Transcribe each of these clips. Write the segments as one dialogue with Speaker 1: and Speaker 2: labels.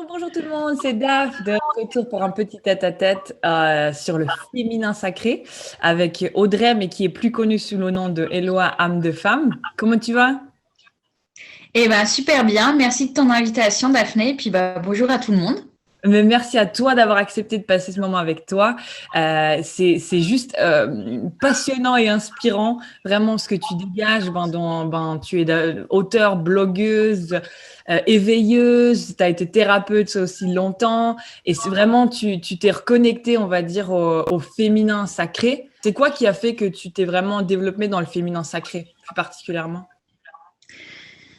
Speaker 1: Bonjour tout le monde, c'est Daph de retour pour un petit tête-à-tête sur le féminin sacré avec Audrey, mais qui est plus connue sous le nom de Eloa, âme de femme. Comment tu vas?
Speaker 2: Eh ben, super bien. Merci de ton invitation, Daphné. Et puis, bonjour à tout le monde.
Speaker 1: Mais merci à toi d'avoir accepté de passer ce moment avec toi. C'est juste passionnant et inspirant, vraiment ce que tu dégages. Tu es auteure, blogueuse, éveilleuse, tu as été thérapeute aussi longtemps. Et c'est vraiment, tu t'es reconnectée, on va dire, au féminin sacré. C'est quoi qui a fait que tu t'es vraiment développée dans le féminin sacré, plus particulièrement?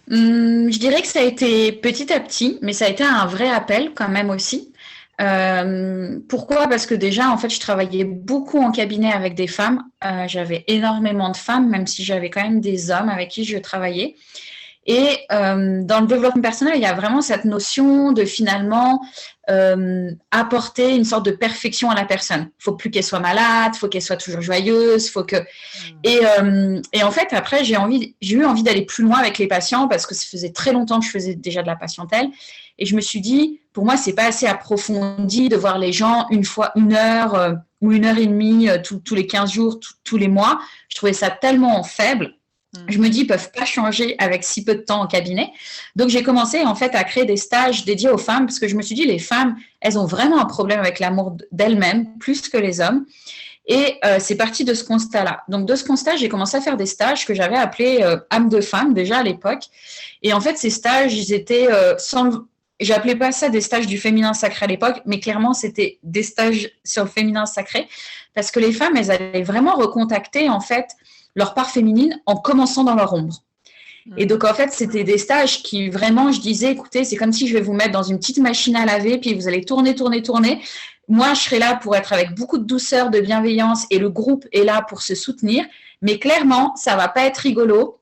Speaker 2: Je dirais que ça a été petit à petit, mais ça a été un vrai appel quand même aussi. Pourquoi? Parce que déjà, en fait, je travaillais beaucoup en cabinet avec des femmes. J'avais énormément de femmes, même si j'avais quand même des hommes avec qui je travaillais. Et dans le développement personnel, il y a vraiment cette notion de finalement apporter une sorte de perfection à la personne. Il faut plus qu'elle soit malade, il faut qu'elle soit toujours joyeuse, faut que et en fait après j'ai eu envie d'aller plus loin avec les patients parce que ça faisait très longtemps que je faisais déjà de la patientèle et je me suis dit pour moi c'est pas assez approfondi de voir les gens une fois une heure ou une heure et demie tous les 15 jours, tous les mois. Je trouvais ça tellement faible. Je me dis, ils peuvent pas changer avec si peu de temps en cabinet. Donc, j'ai commencé en fait à créer des stages dédiés aux femmes parce que je me suis dit, les femmes, elles ont vraiment un problème avec l'amour d'elles-mêmes plus que les hommes. Et c'est parti de ce constat-là. Donc, de ce constat, j'ai commencé à faire des stages que j'avais appelés âme de femme déjà à l'époque. Et en fait, ces stages, ils étaient sans. J'appelais pas ça des stages du féminin sacré à l'époque, mais clairement, c'était des stages sur le féminin sacré parce que les femmes, elles allaient vraiment recontacter en fait leur part féminine en commençant dans leur ombre. Et donc, en fait, c'était des stages qui vraiment, je disais, écoutez, c'est comme si je vais vous mettre dans une petite machine à laver, puis vous allez tourner, tourner, tourner. Moi, je serai là pour être avec beaucoup de douceur, de bienveillance, et le groupe est là pour se soutenir. Mais clairement, ça va pas être rigolo,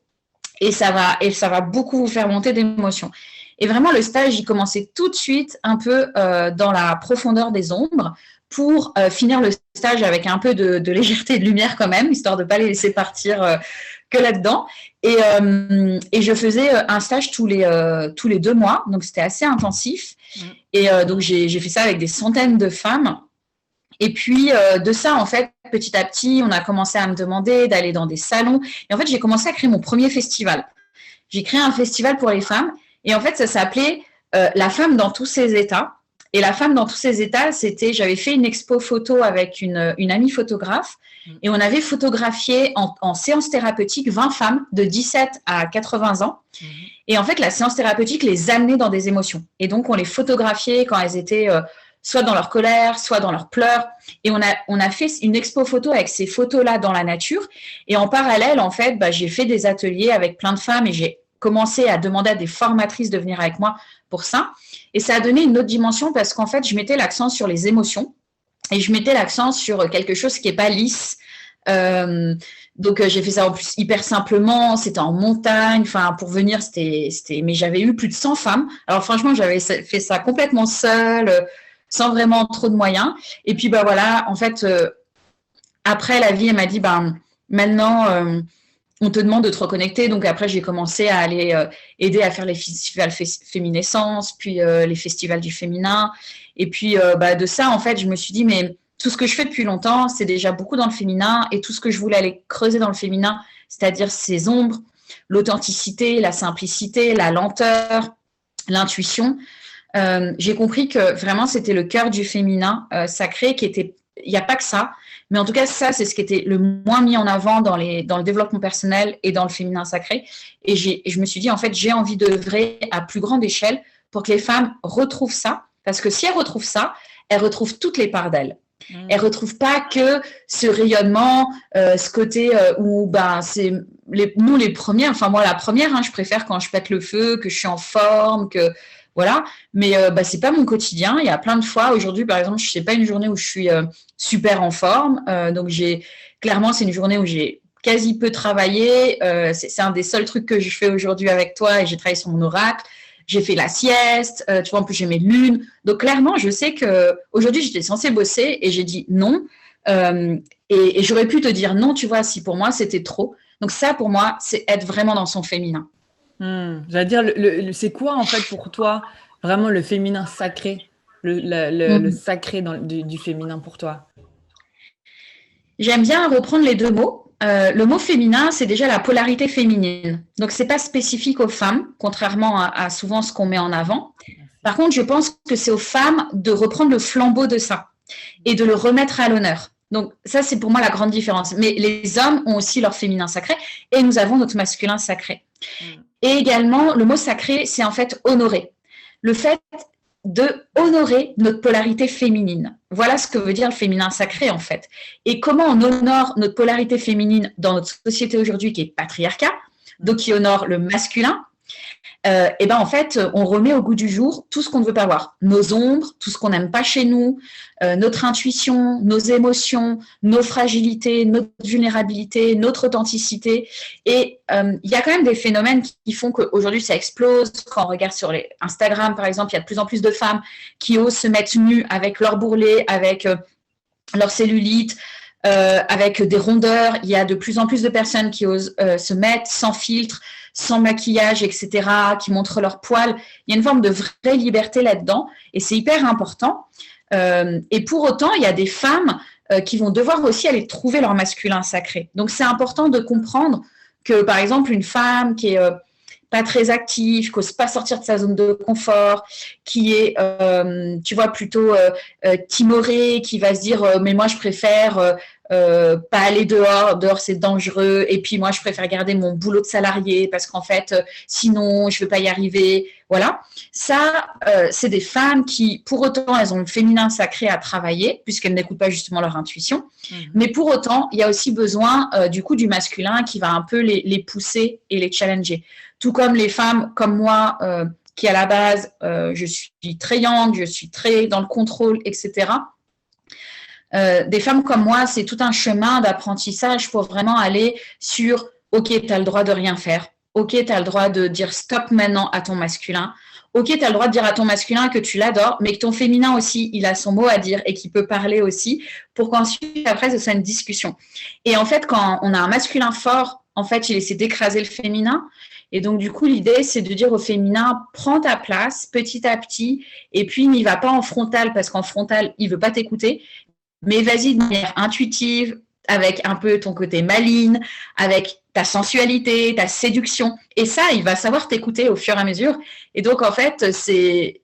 Speaker 2: et ça va beaucoup vous faire monter d'émotions. Et vraiment, le stage, il commençait tout de suite un peu dans la profondeur des ombres pour finir le stage avec un peu de légèreté et de lumière quand même, histoire de ne pas les laisser partir que là-dedans. Et je faisais un stage tous les 2 mois, donc c'était assez intensif. Et donc j'ai fait ça avec des centaines de femmes. Et puis de ça, en fait, petit à petit, on a commencé à me demander d'aller dans des salons. Et en fait, j'ai commencé à créer mon premier festival. J'ai créé un festival pour les femmes. Et en fait, ça s'appelait La femme dans tous ses états. Et la femme dans tous ses états, j'avais fait une expo photo avec une amie photographe et on avait photographié en séance thérapeutique 20 femmes de 17 à 80 ans. Et en fait, la séance thérapeutique les amenait dans des émotions. Et donc, on les photographiait quand elles étaient soit dans leur colère, soit dans leurs pleurs. Et on a fait une expo photo avec ces photos-là dans la nature. Et en parallèle, en fait, j'ai fait des ateliers avec plein de femmes et j'ai commencé à demander à des formatrices de venir avec moi pour ça. Et ça a donné une autre dimension parce qu'en fait, je mettais l'accent sur les émotions et je mettais l'accent sur quelque chose qui n'est pas lisse. Donc, j'ai fait ça en plus hyper simplement. C'était en montagne. Enfin, pour venir, mais j'avais eu plus de 100 femmes. Alors, franchement, j'avais fait ça complètement seule, sans vraiment trop de moyens. Et puis, voilà, en fait, après, la vie, elle m'a dit, maintenant, on te demande de te reconnecter. Donc après, j'ai commencé à aller aider à faire les festivals féminescence, puis les festivals du féminin. Et puis de ça, en fait, je me suis dit, mais tout ce que je fais depuis longtemps, c'est déjà beaucoup dans le féminin. Et tout ce que je voulais aller creuser dans le féminin, c'est-à-dire ces ombres, l'authenticité, la simplicité, la lenteur, l'intuition. J'ai compris que vraiment, c'était le cœur du féminin sacré qui était... Il n'y a pas que ça. Mais en tout cas, ça, c'est ce qui était le moins mis en avant dans le développement personnel et dans le féminin sacré. Et je me suis dit, en fait, j'ai envie d'œuvrer à plus grande échelle pour que les femmes retrouvent ça. Parce que si elles retrouvent ça, elles retrouvent toutes les parts d'elles. Elles ne retrouvent pas que ce rayonnement, ce côté où c'est nous les premières, enfin moi la première, je préfère quand je pète le feu, que je suis en forme, que voilà, mais c'est pas mon quotidien. Il y a plein de fois, aujourd'hui par exemple, je sais pas une journée où je suis super en forme, donc clairement c'est une journée où j'ai quasi peu travaillé, c'est un des seuls trucs que je fais aujourd'hui avec toi et j'ai travaillé sur mon oracle. J'ai fait la sieste, tu vois, en plus j'ai mes lunes. Donc clairement, je sais que aujourd'hui j'étais censée bosser et j'ai dit non. Et j'aurais pu te dire non, tu vois, si pour moi c'était trop. Donc ça, pour moi, c'est être vraiment dans son féminin.
Speaker 1: J'allais dire, c'est quoi en fait pour toi vraiment le féminin sacré, le
Speaker 2: Mhm.
Speaker 1: sacré du féminin pour toi?
Speaker 2: J'aime bien reprendre les deux mots. Le mot féminin, c'est déjà la polarité féminine. Donc, c'est pas spécifique aux femmes, contrairement à souvent ce qu'on met en avant. Par contre, je pense que c'est aux femmes de reprendre le flambeau de ça et de le remettre à l'honneur. Donc, ça, c'est pour moi la grande différence. Mais les hommes ont aussi leur féminin sacré et nous avons notre masculin sacré.
Speaker 1: Mm.
Speaker 2: Et également, le mot sacré, c'est en fait honorer. Le fait de honorer notre polarité féminine. Voilà ce que veut dire le féminin sacré, en fait. Et comment on honore notre polarité féminine dans notre société aujourd'hui qui est patriarcat, donc qui honore le masculin, et ben en fait, on remet au goût du jour tout ce qu'on ne veut pas voir. Nos ombres, tout ce qu'on n'aime pas chez nous, notre intuition, nos émotions, nos fragilités, notre vulnérabilité, notre authenticité. Et il y a quand même des phénomènes qui font qu'aujourd'hui, ça explose. Quand on regarde sur les Instagram, par exemple, il y a de plus en plus de femmes qui osent se mettre nues avec leur bourrelet, avec leur cellulite, avec des rondeurs. Il y a de plus en plus de personnes qui osent se mettre sans filtre, sans maquillage, etc., qui montrent leurs poils. Il y a une forme de vraie liberté là-dedans et c'est hyper important. Et pour autant, il y a des femmes qui vont devoir aussi aller trouver leur masculin sacré. Donc, c'est important de comprendre que, par exemple, une femme qui est pas très active, qui n'ose pas sortir de sa zone de confort, qui est, tu vois, plutôt timorée, qui va se dire mais moi, je préfère pas aller dehors c'est dangereux, et puis moi je préfère garder mon boulot de salarié parce qu'en fait sinon je ne vais pas y arriver. Voilà, ça c'est des femmes qui pour autant elles ont le féminin sacré à travailler puisqu'elles n'écoutent pas justement leur intuition, mais pour autant il y a aussi besoin du coup du masculin qui va un peu les pousser et les challenger, tout comme les femmes comme moi qui à la base je suis très yang, je suis très dans le contrôle, etc. Des femmes comme moi, c'est tout un chemin d'apprentissage pour vraiment aller sur « Ok, tu as le droit de rien faire. Ok, tu as le droit de dire stop maintenant à ton masculin. Ok, tu as le droit de dire à ton masculin que tu l'adores, mais que ton féminin aussi, il a son mot à dire et qu'il peut parler aussi pour qu'ensuite, après, ce soit une discussion. » Et en fait, quand on a un masculin fort, en fait, il essaie d'écraser le féminin. Et donc, du coup, l'idée, c'est de dire au féminin, prends ta place petit à petit, et puis n'y va pas en frontal, parce qu'en frontal, il ne veut pas t'écouter. Mais vas-y de manière intuitive, avec un peu ton côté maligne, avec ta sensualité, ta séduction. Et ça, il va savoir t'écouter au fur et à mesure. Et donc, en fait, c'est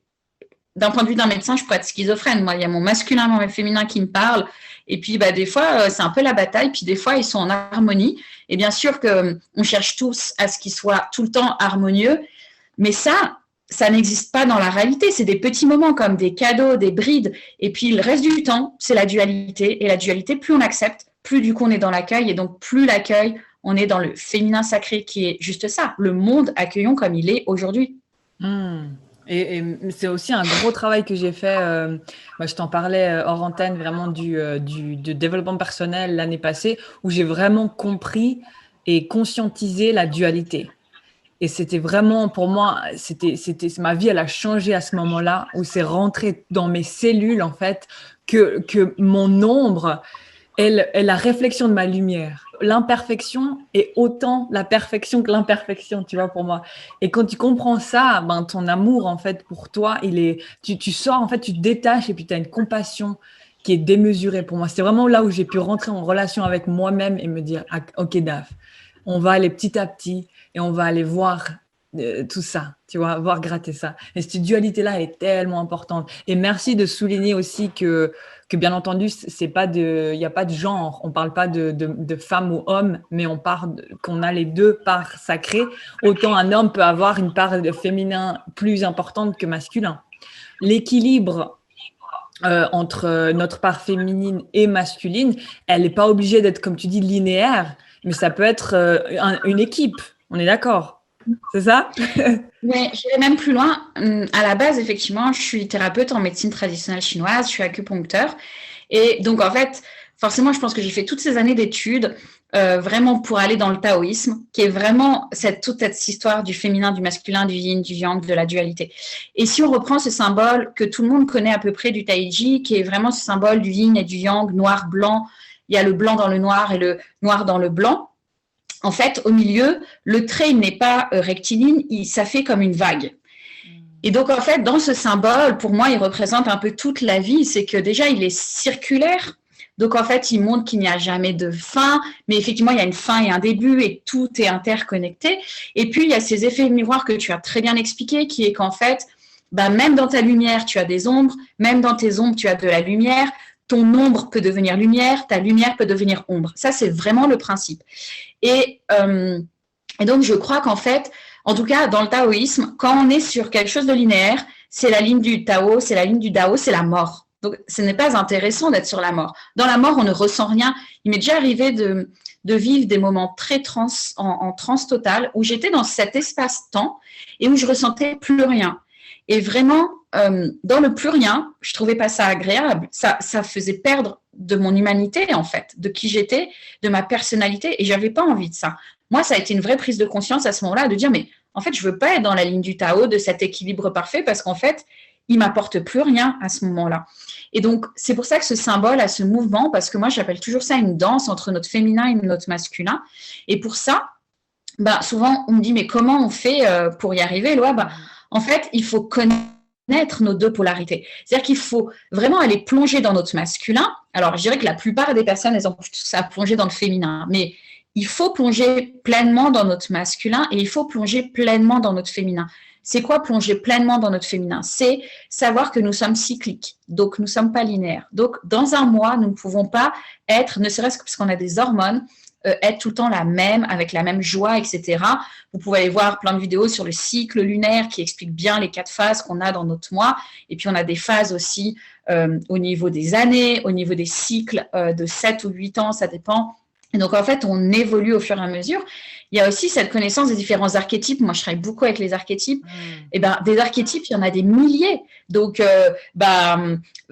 Speaker 2: d'un point de vue d'un médecin, je pourrais être schizophrène. Moi, il y a mon masculin et mon féminin qui me parlent. Et puis, des fois, c'est un peu la bataille. Puis, des fois, ils sont en harmonie. Et bien sûr qu'on cherche tous à ce qu'ils soient tout le temps harmonieux. Mais ça n'existe pas dans la réalité. C'est des petits moments comme des cadeaux, des brides. Et puis, le reste du temps, c'est la dualité. Et la dualité, plus on accepte, plus du coup, on est dans l'accueil. Et donc, plus l'accueil, on est dans le féminin sacré qui est juste ça. Le monde accueillant comme il est aujourd'hui.
Speaker 1: Et c'est aussi un gros travail que j'ai fait. Moi, je t'en parlais hors antenne, vraiment de développement personnel l'année passée, où j'ai vraiment compris et conscientisé la dualité. Et c'était vraiment, pour moi, ma vie, elle a changé à ce moment-là, où c'est rentré dans mes cellules, en fait, que mon ombre est la réflexion de ma lumière. L'imperfection est autant la perfection que l'imperfection, tu vois, pour moi. Et quand tu comprends ça, ton amour, en fait, pour toi, tu sors, en fait, tu te détaches et puis tu as une compassion qui est démesurée pour moi. C'est vraiment là où j'ai pu rentrer en relation avec moi-même et me dire, ah, ok, Daph, on va aller petit à petit et on va aller voir tout ça, tu vois, voir gratter ça. Et cette dualité-là, elle est tellement importante. Et merci de souligner aussi que bien entendu, il n'y a pas de genre. On ne parle pas de femme ou homme, mais on parle qu'on a les deux parts sacrées. Autant un homme peut avoir une part de féminin plus importante que masculin. L'équilibre entre notre part féminine et masculine, elle n'est pas obligée d'être, comme tu dis, linéaire, mais ça peut être une équipe. On est d'accord? C'est ça?
Speaker 2: Mais j'irai même plus loin. À la base, effectivement, je suis thérapeute en médecine traditionnelle chinoise, je suis acupuncteur. Et donc, en fait, forcément, je pense que j'ai fait toutes ces années d'études vraiment pour aller dans le taoïsme, qui est vraiment toute cette histoire du féminin, du masculin, du yin, du yang, de la dualité. Et si on reprend ce symbole que tout le monde connaît à peu près du taiji, qui est vraiment ce symbole du yin et du yang, noir, blanc, il y a le blanc dans le noir et le noir dans le blanc. En fait, au milieu, le trait n'est pas rectiligne, ça fait comme une vague. Et donc, en fait, dans ce symbole, pour moi, il représente un peu toute la vie. C'est que déjà, il est circulaire. Donc, en fait, il montre qu'il n'y a jamais de fin, mais effectivement, il y a une fin et un début et tout est interconnecté. Et puis, il y a ces effets miroirs que tu as très bien expliqué, qui est qu'en fait, bah, même dans ta lumière, tu as des ombres, même dans tes ombres, tu as de la lumière. Ton ombre peut devenir lumière, ta lumière peut devenir ombre. Ça, c'est vraiment le principe. Et, euh, et donc, je crois qu'en fait, en tout cas, dans le taoïsme, quand on est sur quelque chose de linéaire, c'est la ligne du Tao, c'est la ligne du Dao, c'est la mort. Donc, ce n'est pas intéressant d'être sur la mort. Dans la mort, on ne ressent rien. Il m'est déjà arrivé de vivre des moments très en transe totale, où j'étais dans cet espace-temps et où je ressentais plus rien. Et vraiment, dans le plus rien, je trouvais pas ça agréable. Ça faisait perdre de mon humanité, en fait, de qui j'étais, de ma personnalité, et j'avais pas envie de ça. Moi, ça a été une vraie prise de conscience à ce moment-là, de dire, mais en fait, je veux pas être dans la ligne du Tao, de cet équilibre parfait, parce qu'en fait, il m'apporte plus rien à ce moment-là. Et donc, c'est pour ça que ce symbole a ce mouvement, parce que moi, j'appelle toujours ça une danse entre notre féminin et notre masculin. Et pour ça, bah, souvent, on me dit, mais comment on fait pour y arriver, Loa? Bah, en fait, il faut connaître nos deux polarités. C'est-à-dire qu'il faut vraiment aller plonger dans notre masculin. Alors, je dirais que la plupart des personnes, elles ont tout ça à plonger dans le féminin. Mais il faut plonger pleinement dans notre masculin et il faut plonger pleinement dans notre féminin. C'est quoi plonger pleinement dans notre féminin? C'est savoir que nous sommes cycliques, donc nous ne sommes pas linéaires. Donc, dans un mois, nous ne pouvons pas être, ne serait-ce que parce qu'on a des hormones, être tout le temps la même, avec la même joie, etc. Vous pouvez aller voir plein de vidéos sur le cycle lunaire qui explique bien les 4 phases qu'on a dans notre mois. Et puis, on a des phases aussi au niveau des années, au niveau des cycles de 7 ou 8 ans, ça dépend. Et donc, en fait, on évolue au fur et à mesure. Il y a aussi cette connaissance des différents archétypes. Moi, je travaille beaucoup avec les archétypes. Et ben, des archétypes, il y en a des milliers. Donc, va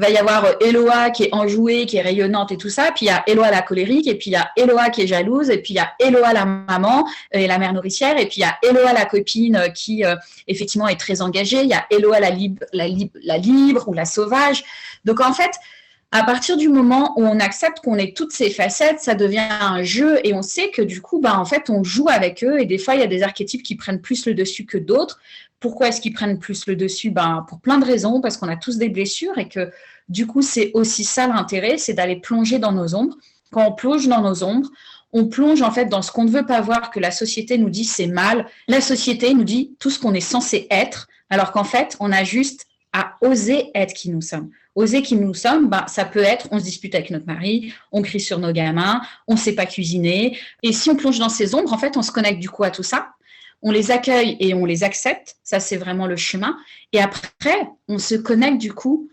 Speaker 2: y avoir Eloa qui est enjouée, qui est rayonnante et tout ça. Puis, il y a Eloa la colérique. Et puis, il y a Eloa qui est jalouse. Et puis, il y a Eloa la maman et la mère nourricière. Et puis, il y a Eloa la copine qui, effectivement, est très engagée. Il y a Eloa la libre ou la sauvage. Donc, en fait, à partir du moment où on accepte qu'on ait toutes ces facettes, ça devient un jeu et on sait que du coup, en fait, on joue avec eux et des fois, il y a des archétypes qui prennent plus le dessus que d'autres. Pourquoi est-ce qu'ils prennent plus le dessus? Pour plein de raisons, parce qu'on a tous des blessures et que du coup, c'est aussi ça l'intérêt, c'est d'aller plonger dans nos ombres. Quand on plonge dans nos ombres, on plonge en fait dans ce qu'on ne veut pas voir, que la société nous dit c'est mal. La société nous dit tout ce qu'on est censé être, alors qu'en fait, on a juste à oser être qui nous sommes. Oser qui nous sommes, ça peut être, on se dispute avec notre mari, on crie sur nos gamins, on ne sait pas cuisiner. Et si on plonge dans ces ombres, en fait, on se connecte du coup à tout ça. On les accueille et on les accepte. Ça, c'est vraiment le chemin. Et après, on se connecte du coup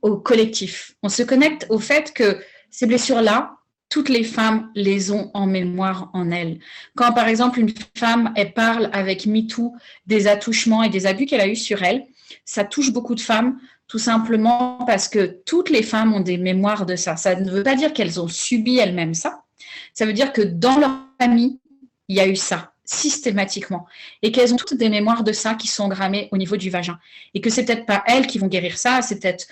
Speaker 2: au collectif. On se connecte au fait que ces blessures-là, toutes les femmes les ont en mémoire en elles. Quand, par exemple, une femme, elle parle avec MeToo des attouchements et des abus qu'elle a eus sur elle, ça touche beaucoup de femmes, tout simplement parce que toutes les femmes ont des mémoires de ça. Ça ne veut pas dire qu'elles ont subi elles-mêmes ça. Ça veut dire que dans leur famille, il y a eu ça, systématiquement. Et qu'elles ont toutes des mémoires de ça qui sont grammées au niveau du vagin. Et que c'est peut-être pas elles qui vont guérir ça, c'est peut-être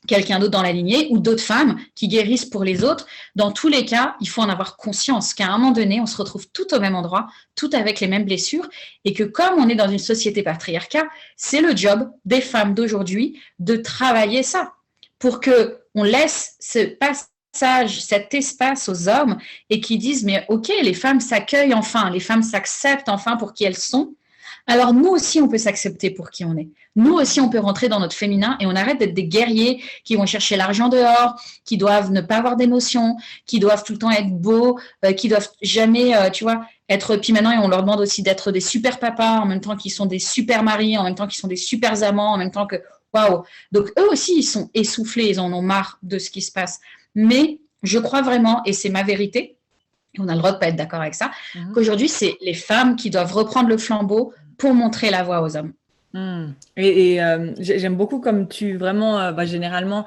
Speaker 2: quelqu'un d'autre dans la lignée ou d'autres femmes qui guérissent pour les autres. Dans tous les cas, il faut en avoir conscience qu'à un moment donné, on se retrouve tout au même endroit, tout avec les mêmes blessures et que comme on est dans une société patriarcat, c'est le job des femmes d'aujourd'hui de travailler ça pour que on laisse ce passage, cet espace aux hommes et qu'ils disent mais ok, les femmes s'accueillent enfin, les femmes s'acceptent enfin pour qui elles sont. Alors nous aussi, on peut s'accepter pour qui on est. Nous aussi, on peut rentrer dans notre féminin et on arrête d'être des guerriers qui vont chercher l'argent dehors, qui doivent ne pas avoir d'émotions, qui doivent tout le temps être beaux, qui doivent jamais, être... Puis maintenant, on leur demande aussi d'être des super papas en même temps qu'ils sont des super maris, en même temps qu'ils sont des super amants, en même temps que... Waouh! Donc eux aussi, ils sont essoufflés, ils en ont marre de ce qui se passe. Mais je crois vraiment, et c'est ma vérité, et on a le droit de ne pas être d'accord avec ça, qu'aujourd'hui, c'est les femmes qui doivent reprendre le flambeau pour montrer la voie aux hommes.
Speaker 1: J'aime beaucoup comme tu vraiment, généralement,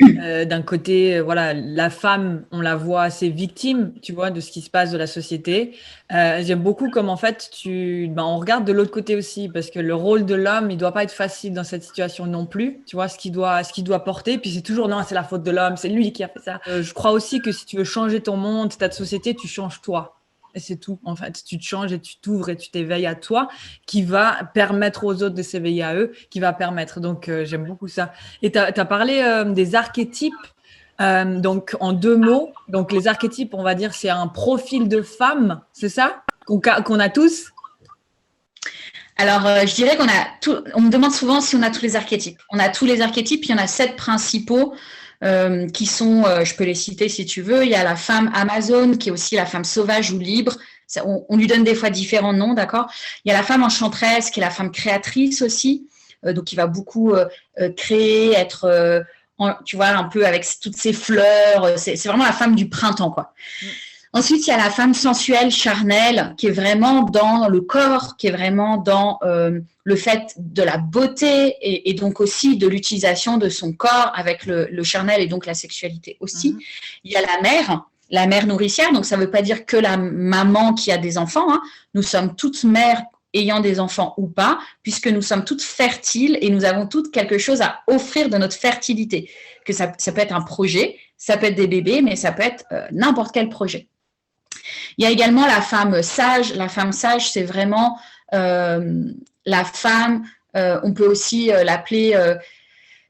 Speaker 1: d'un côté, voilà, la femme, on la voit assez victime, tu vois, de ce qui se passe de la société. J'aime beaucoup comme en fait, on regarde de l'autre côté aussi, parce que le rôle de l'homme, il doit pas être facile dans cette situation non plus, tu vois, ce qu'il doit porter. Puis c'est toujours, non, c'est la faute de l'homme, c'est lui qui a fait ça. Je crois aussi que si tu veux changer ton monde, ta société, tu changes toi. et c'est tout. En fait, tu te changes et tu t'ouvres et tu t'éveilles à toi, qui va permettre aux autres de s'éveiller à eux, qui va permettre. Donc, j'aime beaucoup ça. Et tu as parlé des archétypes. Donc, en 2 mots, donc les archétypes, on va dire, c'est un profil de femme, c'est ça? Qu'on a tous?
Speaker 2: Alors, je dirais qu'on a tout. On me demande souvent si on a tous les archétypes. On a tous les archétypes. Il y en a 7 principaux qui sont, je peux les citer si tu veux. Il y a la femme Amazone, qui est aussi la femme sauvage ou libre. On lui donne des fois différents noms, d'accord? Il y a la femme enchanteresse, qui est la femme créatrice aussi, donc qui va beaucoup créer, être, tu vois, un peu avec toutes ses fleurs. C'est vraiment la femme du printemps, quoi. Ensuite, il y a la femme sensuelle, charnelle, qui est vraiment dans le corps, qui est vraiment dans le fait de la beauté et donc aussi de l'utilisation de son corps avec le charnel et donc la sexualité aussi. Il y a la mère nourricière, donc ça ne veut pas dire que la maman qui a des enfants, hein. Nous sommes toutes mères ayant des enfants ou pas, puisque nous sommes toutes fertiles et nous avons toutes quelque chose à offrir de notre fertilité. Que ça peut être un projet, ça peut être des bébés, mais ça peut être n'importe quel projet. Il y a également la femme sage. La femme sage, c'est vraiment la femme, on peut aussi l'appeler,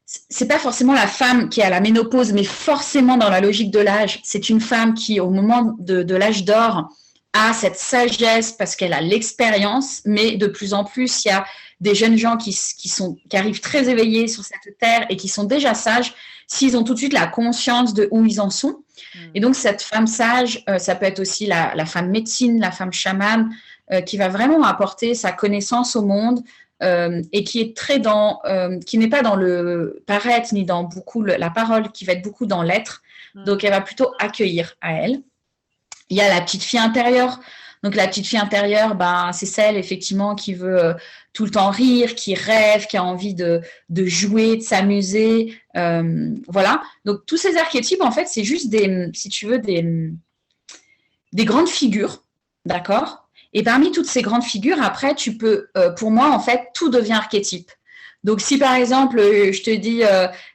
Speaker 2: c'est pas forcément la femme qui est à la ménopause, mais forcément dans la logique de l'âge, c'est une femme qui, au moment de l'âge d'or, a cette sagesse parce qu'elle a l'expérience, mais de plus en plus, il y a des jeunes gens qui arrivent très éveillés sur cette terre et qui sont déjà sages s'ils ont tout de suite la conscience de où ils en sont. Et donc, cette femme sage, ça peut être aussi la femme médecine, la femme chamane, qui va vraiment apporter sa connaissance au monde et qui est qui n'est pas dans le paraître ni dans beaucoup la parole, qui va être beaucoup dans l'être. Donc, elle va plutôt accueillir à elle. Il y a la petite fille intérieure. Donc, la petite fille intérieure, c'est celle, effectivement, qui veut tout le temps rire, qui rêve, qui a envie de jouer, de s'amuser. Voilà. Donc, tous ces archétypes, en fait, c'est juste si tu veux, des grandes figures. D'accord? Et parmi toutes ces grandes figures, après, tu peux, pour moi, en fait, tout devient archétype. Donc, si par exemple, je te dis,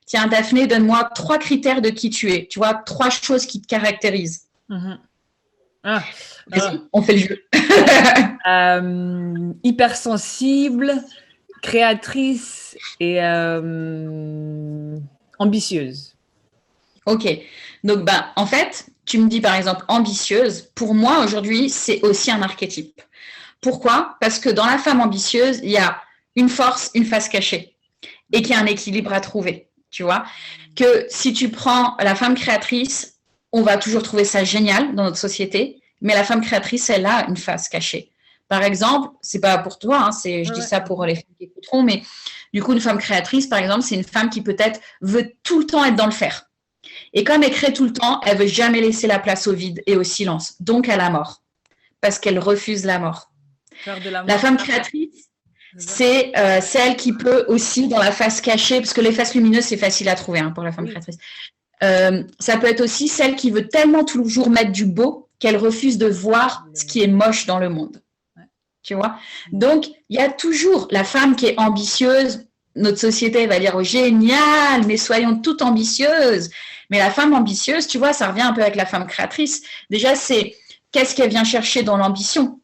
Speaker 2: tiens, Daphné, donne-moi 3 critères de qui tu es. Tu vois, 3 choses qui te caractérisent. On fait le jeu.
Speaker 1: Hypersensible, créatrice et ambitieuse.
Speaker 2: Ok. Donc, en fait, tu me dis par exemple ambitieuse. Pour moi, aujourd'hui, c'est aussi un archétype. Pourquoi? Parce que dans la femme ambitieuse, il y a une force, une face cachée et qu'il y a un équilibre à trouver. Tu vois? Que si tu prends la femme créatrice, on va toujours trouver ça génial dans notre société, mais la femme créatrice, elle a une face cachée. Par exemple, c'est pas pour toi, hein, je dis ça pour les femmes qui écouteront, mais du coup, une femme créatrice, par exemple, c'est une femme qui peut-être veut tout le temps être dans le faire. Et comme elle crée tout le temps, elle veut jamais laisser la place au vide et au silence, donc à la mort, parce qu'elle refuse la mort. La femme créatrice, c'est celle qui peut aussi, dans la face cachée, parce que les faces lumineuses, c'est facile à trouver pour la femme créatrice. Ça peut être aussi celle qui veut tellement toujours mettre du beau qu'elle refuse de voir ce qui est moche dans le monde. Tu vois? Donc, il y a toujours la femme qui est ambitieuse. Notre société va dire, oh, génial, mais soyons toutes ambitieuses. Mais la femme ambitieuse, tu vois, ça revient un peu avec la femme créatrice. Déjà, c'est qu'est-ce qu'elle vient chercher dans l'ambition?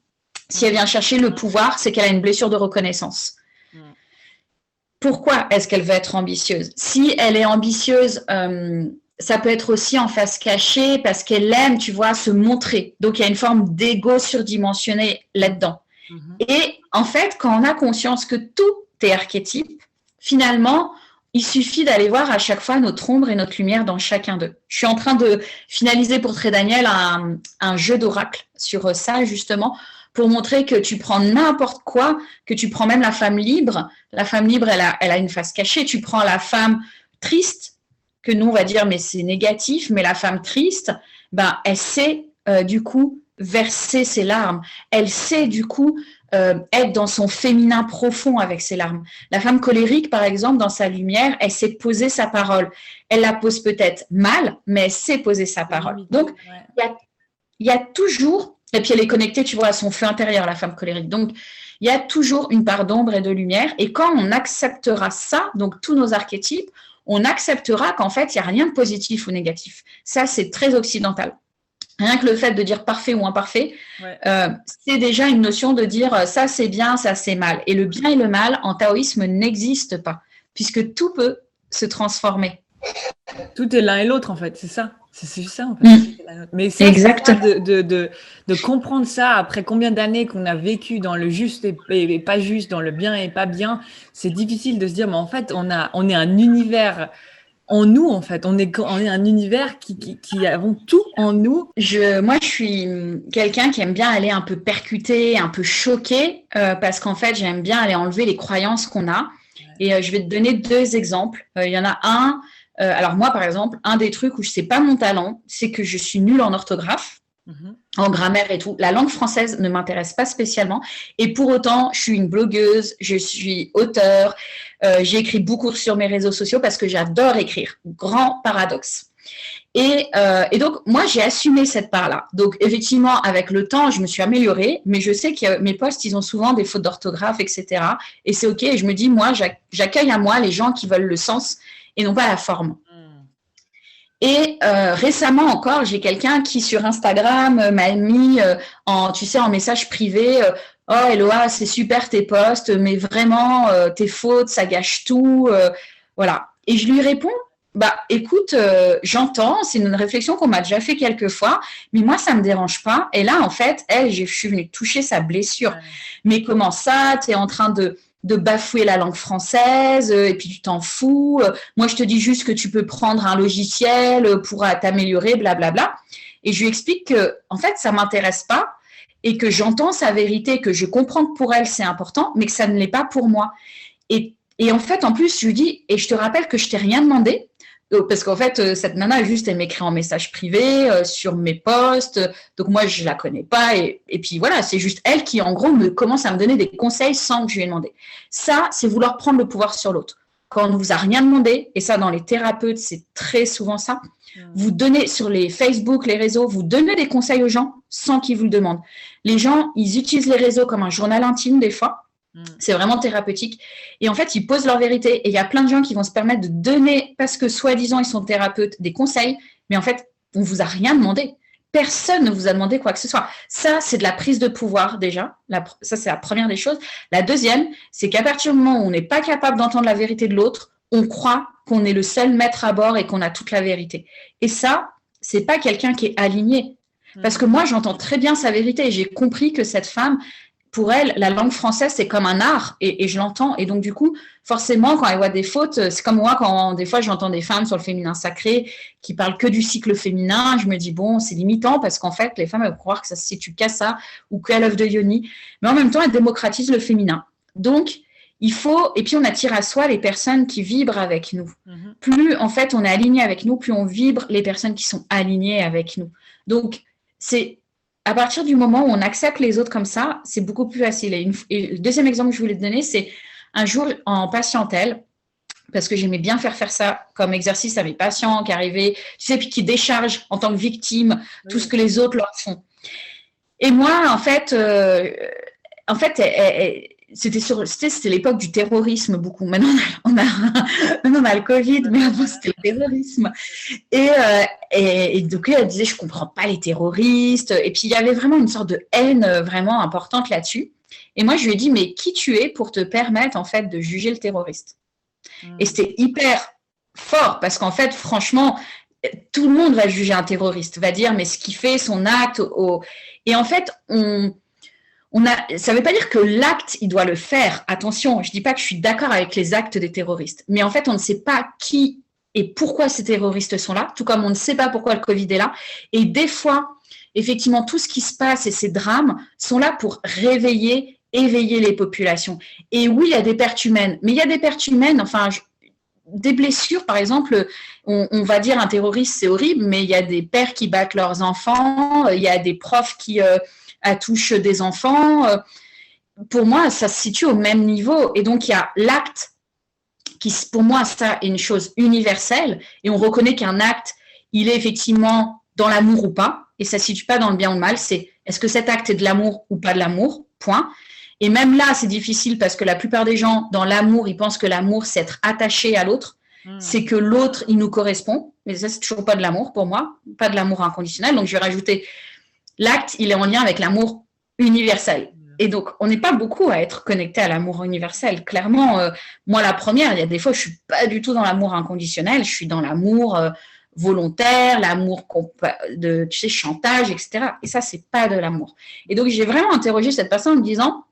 Speaker 2: Si elle vient chercher le pouvoir, c'est qu'elle a une blessure de reconnaissance. Pourquoi est-ce qu'elle veut être ambitieuse? Si elle est ambitieuse, ça peut être aussi en face cachée parce qu'elle aime, tu vois, se montrer. Donc, il y a une forme d'ego surdimensionné là-dedans. Et en fait, quand on a conscience que tout est archétype, finalement, il suffit d'aller voir à chaque fois notre ombre et notre lumière dans chacun d'eux. Je suis en train de finaliser pour Très Daniel un jeu d'oracle sur ça, justement, pour montrer que tu prends n'importe quoi, que tu prends même la femme libre. La femme libre, elle a une face cachée. Tu prends la femme triste, que nous, on va dire, mais c'est négatif, mais la femme triste, elle sait, du coup, verser ses larmes. Elle sait, du coup, être dans son féminin profond avec ses larmes. La femme colérique, par exemple, dans sa lumière, elle sait poser sa parole. Elle la pose peut-être mal, mais elle sait poser sa parole. Donc, il y a toujours, et puis elle est connectée, tu vois, à son feu intérieur, la femme colérique. Donc, il y a toujours une part d'ombre et de lumière. Et quand on acceptera ça, donc tous nos archétypes, on acceptera qu'en fait, il n'y a rien de positif ou négatif. Ça, c'est très occidental. Rien que le fait de dire parfait ou imparfait,
Speaker 1: Ouais.
Speaker 2: c'est déjà une notion de dire ça c'est bien, ça c'est mal. Et le bien et le mal en taoïsme n'existent pas, puisque tout peut se transformer.
Speaker 1: Tout est l'un et l'autre, en fait, c'est ça. C'est juste ça, en fait. Mais ça,
Speaker 2: Exactement.
Speaker 1: de comprendre ça après combien d'années qu'on a vécu dans le juste et pas juste, dans le bien et pas bien, c'est difficile de se dire, mais en fait, on est un univers en nous, en fait. On est un univers qui avons tout en nous.
Speaker 2: Moi, je suis quelqu'un qui aime bien aller un peu percuter, un peu choquer, parce qu'en fait, j'aime bien aller enlever les croyances qu'on a. Et je vais te donner 2 exemples. Il y en a un. Alors moi, par exemple, un des trucs où je sais pas mon talent, c'est que je suis nulle en orthographe, en grammaire et tout. La langue française ne m'intéresse pas spécialement. Et pour autant, je suis une blogueuse, je suis auteure, j'ai écrit beaucoup sur mes réseaux sociaux parce que j'adore écrire. Grand paradoxe. Et donc, moi, j'ai assumé cette part-là. Donc, effectivement, avec le temps, je me suis améliorée, mais je sais que mes posts, ils ont souvent des fautes d'orthographe, etc. Et c'est OK. Et je me dis, moi, j'accueille à moi les gens qui veulent le sens et non pas la forme. Et récemment encore, j'ai quelqu'un qui sur Instagram m'a mis en message privé oh Eloa, c'est super tes posts, mais vraiment tes fautes, ça gâche tout. Voilà. Et je lui réponds bah écoute, j'entends, c'est une réflexion qu'on m'a déjà fait quelques fois, mais moi ça me dérange pas. Et là en fait, je suis venue toucher sa blessure. Mais comment ça, tu es en train de bafouer la langue française et puis tu t'en fous. Moi, je te dis juste que tu peux prendre un logiciel pour t'améliorer, blablabla. Et je lui explique que, en fait, ça m'intéresse pas et que j'entends sa vérité, que je comprends que pour elle, c'est important, mais que ça ne l'est pas pour moi. Et en fait, en plus, je lui dis, et je te rappelle que je t'ai rien demandé, parce qu'en fait, cette nana, elle m'écrit en message privé sur mes posts. Donc, moi, je la connais pas. Et puis, voilà, c'est juste elle qui, en gros, me commence à me donner des conseils sans que je lui ai demandé. Ça, c'est vouloir prendre le pouvoir sur l'autre. Quand on ne vous a rien demandé, et ça, dans les thérapeutes, c'est très souvent ça, vous donnez sur les Facebook, les réseaux, vous donnez des conseils aux gens sans qu'ils vous le demandent. Les gens, ils utilisent les réseaux comme un journal intime, des fois. C'est vraiment thérapeutique. Et en fait, ils posent leur vérité. Et il y a plein de gens qui vont se permettre de donner, parce que soi-disant, ils sont thérapeutes, des conseils. Mais en fait, on ne vous a rien demandé. Personne ne vous a demandé quoi que ce soit. Ça, c'est de la prise de pouvoir déjà. Ça, c'est la première des choses. La deuxième, c'est qu'à partir du moment où on n'est pas capable d'entendre la vérité de l'autre, on croit qu'on est le seul maître à bord et qu'on a toute la vérité. Et ça, c'est pas quelqu'un qui est aligné. Parce que moi, j'entends très bien sa vérité. Et j'ai compris que cette femme, pour elle, la langue française, c'est comme un art et je l'entends. Et donc, du coup, forcément, quand elle voit des fautes, c'est comme moi, quand des fois, j'entends des femmes sur le féminin sacré qui parlent que du cycle féminin, je me dis, bon, c'est limitant parce qu'en fait, les femmes, elles vont croire que ça se situe qu'à ça ou qu'à l'œuvre de Yoni. Mais en même temps, elles démocratisent le féminin. Donc, il faut, et puis on attire à soi les personnes qui vibrent avec nous. Plus, en fait, on est aligné avec nous, plus on vibre les personnes qui sont alignées avec nous. Donc, c'est à partir du moment où on accepte les autres comme ça, c'est beaucoup plus facile. Et le deuxième exemple que je voulais te donner, c'est un jour en patientèle, parce que j'aimais bien faire ça comme exercice à mes patients qui arrivaient, tu sais, puis qui déchargent en tant que victime tout ce que les autres leur font. Et moi, en fait, c'était l'époque du terrorisme beaucoup. Maintenant, on a le Covid, mais avant, c'était le terrorisme. Et donc, elle disait, je comprends pas les terroristes. Et puis, il y avait vraiment une sorte de haine vraiment importante là-dessus. Et moi, je lui ai dit, mais qui tu es pour te permettre, en fait, de juger le terroriste? Et c'était hyper fort parce qu'en fait, franchement, tout le monde va juger un terroriste, va dire, mais ce qu'il fait, son acte. Et en fait, ça ne veut pas dire que l'acte, il doit le faire. Attention, je ne dis pas que je suis d'accord avec les actes des terroristes. Mais en fait, on ne sait pas qui et pourquoi ces terroristes sont là, tout comme on ne sait pas pourquoi le Covid est là. Et des fois, effectivement, tout ce qui se passe et ces drames sont là pour éveiller les populations. Et oui, il y a des pertes humaines. Mais il y a des pertes humaines, enfin, des blessures, par exemple, on va dire un terroriste, c'est horrible, mais il y a des pères qui battent leurs enfants, il y a des profs qui touchent des enfants. Pour moi, ça se situe au même niveau. Et donc, il y a l'acte qui, pour moi, ça est une chose universelle. Et on reconnaît qu'un acte, il est effectivement dans l'amour ou pas. Et ça ne se situe pas dans le bien ou le mal. C'est est-ce que cet acte est de l'amour ou pas de l'amour? Point. Et même là, c'est difficile parce que la plupart des gens, dans l'amour, ils pensent que l'amour, c'est être attaché à l'autre. C'est que l'autre, il nous correspond. mais ça, c'est toujours pas de l'amour pour moi, pas de l'amour inconditionnel. Donc, je vais rajouter l'acte, il est en lien avec l'amour universel. Et donc, on n'est pas beaucoup à être connecté à l'amour universel. Clairement, moi, la première, il y a des fois, je suis pas du tout dans l'amour inconditionnel, je suis dans l'amour volontaire, l'amour de, tu sais, chantage, etc. Et ça, c'est pas de l'amour. Et donc, j'ai vraiment interrogé cette personne en me disant,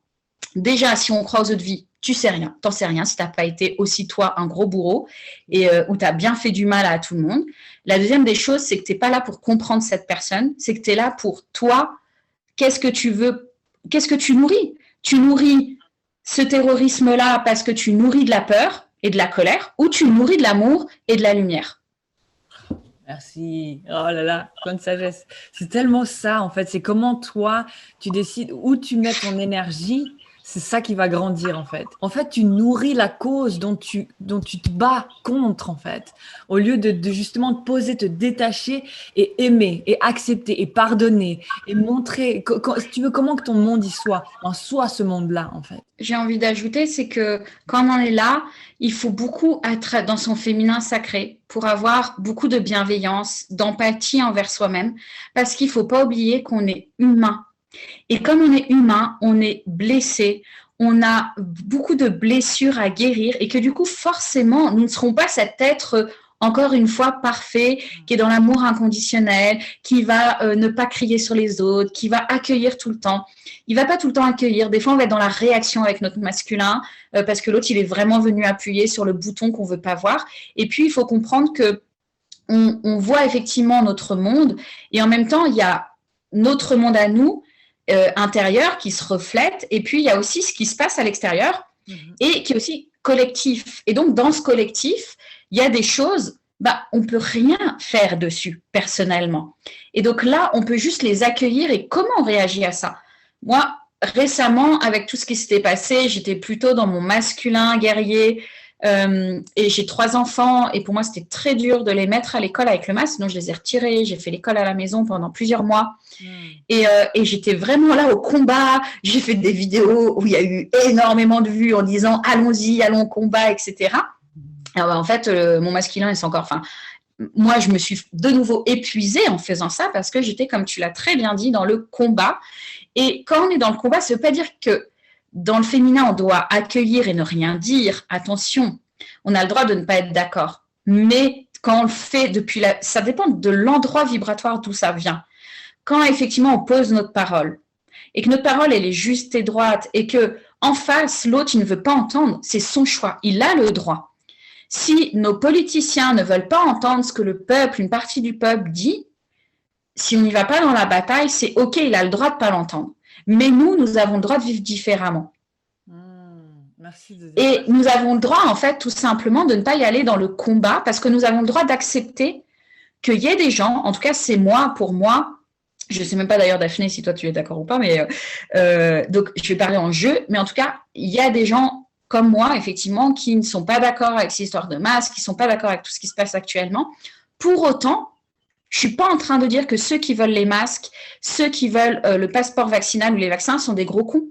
Speaker 2: déjà, si on croit aux autres vies, tu sais rien, t'en sais rien si t'as pas été aussi toi un gros bourreau et où t'as bien fait du mal à tout le monde. La deuxième des choses, c'est que t'es pas là pour comprendre cette personne, c'est que t'es là pour toi. Qu'est-ce que tu veux? Qu'est-ce que tu nourris? Tu nourris ce terrorisme-là parce que tu nourris de la peur et de la colère, ou tu nourris de l'amour et de la lumière.
Speaker 1: Merci. Oh là là, plein de sagesse. C'est tellement ça, en fait. C'est comment toi, tu décides où tu mets ton énergie. C'est ça qui va grandir, en fait. En fait, tu nourris la cause dont tu te bats contre, en fait. Au lieu de justement te poser, te détacher et aimer et accepter et pardonner et montrer, si tu veux, comment que ton monde y soit, en soit ce monde-là, en fait.
Speaker 2: J'ai envie d'ajouter, c'est que quand on en est là, il faut beaucoup être dans son féminin sacré pour avoir beaucoup de bienveillance, d'empathie envers soi-même, parce qu'il ne faut pas oublier qu'on est humain. Et comme on est humain, on est blessé, on a beaucoup de blessures à guérir et que du coup, forcément, nous ne serons pas cet être, encore une fois, parfait, qui est dans l'amour inconditionnel, qui va ne pas crier sur les autres, qui va accueillir tout le temps. Il va pas tout le temps accueillir. Des fois, on va être dans la réaction avec notre masculin parce que l'autre, il est vraiment venu appuyer sur le bouton qu'on veut pas voir. Et puis, il faut comprendre que on voit effectivement notre monde et en même temps, il y a notre monde à nous intérieur qui se reflète et puis il y a aussi ce qui se passe à l'extérieur et qui est aussi collectif. Et donc, dans ce collectif, il y a des choses, on ne peut rien faire dessus personnellement. Et donc là, on peut juste les accueillir et comment on réagit à ça. Moi, récemment, avec tout ce qui s'était passé, j'étais plutôt dans mon masculin guerrier et j'ai 3 enfants et pour moi, c'était très dur de les mettre à l'école avec le masque, donc je les ai retirés, j'ai fait l'école à la maison pendant plusieurs mois et j'étais vraiment là au combat, j'ai fait des vidéos où il y a eu énormément de vues en disant allons-y, allons au combat, etc. Alors, en fait, mon masculin, est encore... Enfin, moi, je me suis de nouveau épuisée en faisant ça parce que j'étais, comme tu l'as très bien dit, dans le combat. Et quand on est dans le combat, ça ne veut pas dire que dans le féminin, on doit accueillir et ne rien dire. Attention, on a le droit de ne pas être d'accord. Mais quand on le fait ça dépend de l'endroit vibratoire d'où ça vient. Quand effectivement on pose notre parole et que notre parole elle est juste et droite et que en face l'autre il ne veut pas entendre, c'est son choix. Il a le droit. Si nos politiciens ne veulent pas entendre ce que le peuple, une partie du peuple dit, si on n'y va pas dans la bataille, c'est OK, il a le droit de ne pas l'entendre. Mais nous avons le droit de vivre différemment.
Speaker 1: Merci de dire
Speaker 2: Et
Speaker 1: ça.
Speaker 2: nous avons le droit, en fait, tout simplement, de ne pas y aller dans le combat parce que nous avons le droit d'accepter qu'il y ait des gens, en tout cas, c'est moi, pour moi, je ne sais même pas d'ailleurs, Daphné, si toi tu es d'accord ou pas, mais donc je vais parler en jeu, mais en tout cas, il y a des gens comme moi, effectivement, qui ne sont pas d'accord avec ces histoires de masques, qui ne sont pas d'accord avec tout ce qui se passe actuellement. Pour autant, je ne suis pas en train de dire que ceux qui veulent les masques, ceux qui veulent le passeport vaccinal ou les vaccins sont des gros cons.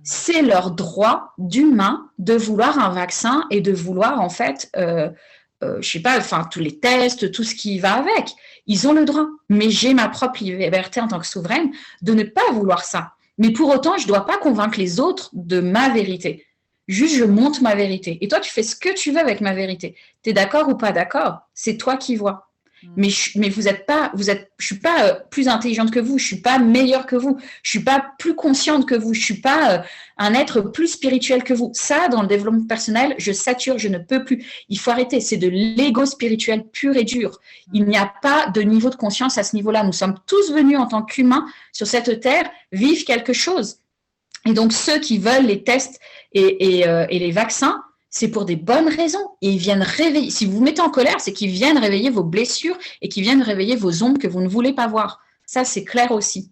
Speaker 2: C'est leur droit d'humain de vouloir un vaccin et de vouloir, en fait, je sais pas, enfin, tous les tests, tout ce qui va avec. Ils ont le droit. Mais j'ai ma propre liberté en tant que souveraine de ne pas vouloir ça. Mais pour autant, je ne dois pas convaincre les autres de ma vérité. Juste, je montre ma vérité. Et toi, tu fais ce que tu veux avec ma vérité. Tu es d'accord ou pas d'accord? C'est toi qui vois. Mais vous êtes pas, je suis pas plus intelligente que vous, je suis pas meilleure que vous, je suis pas plus consciente que vous, je suis pas un être plus spirituel que vous. Ça, dans le développement personnel, je sature, je ne peux plus. Il faut arrêter. C'est de l'ego spirituel pur et dur. Il n'y a pas de niveau de conscience à ce niveau-là. Nous sommes tous venus en tant qu'humains sur cette terre vivre quelque chose. Et donc ceux qui veulent les tests et les vaccins, c'est pour des bonnes raisons. Et ils viennent réveiller. Si vous vous mettez en colère, c'est qu'ils viennent réveiller vos blessures et qu'ils viennent réveiller vos ombres que vous ne voulez pas voir. Ça, c'est clair aussi.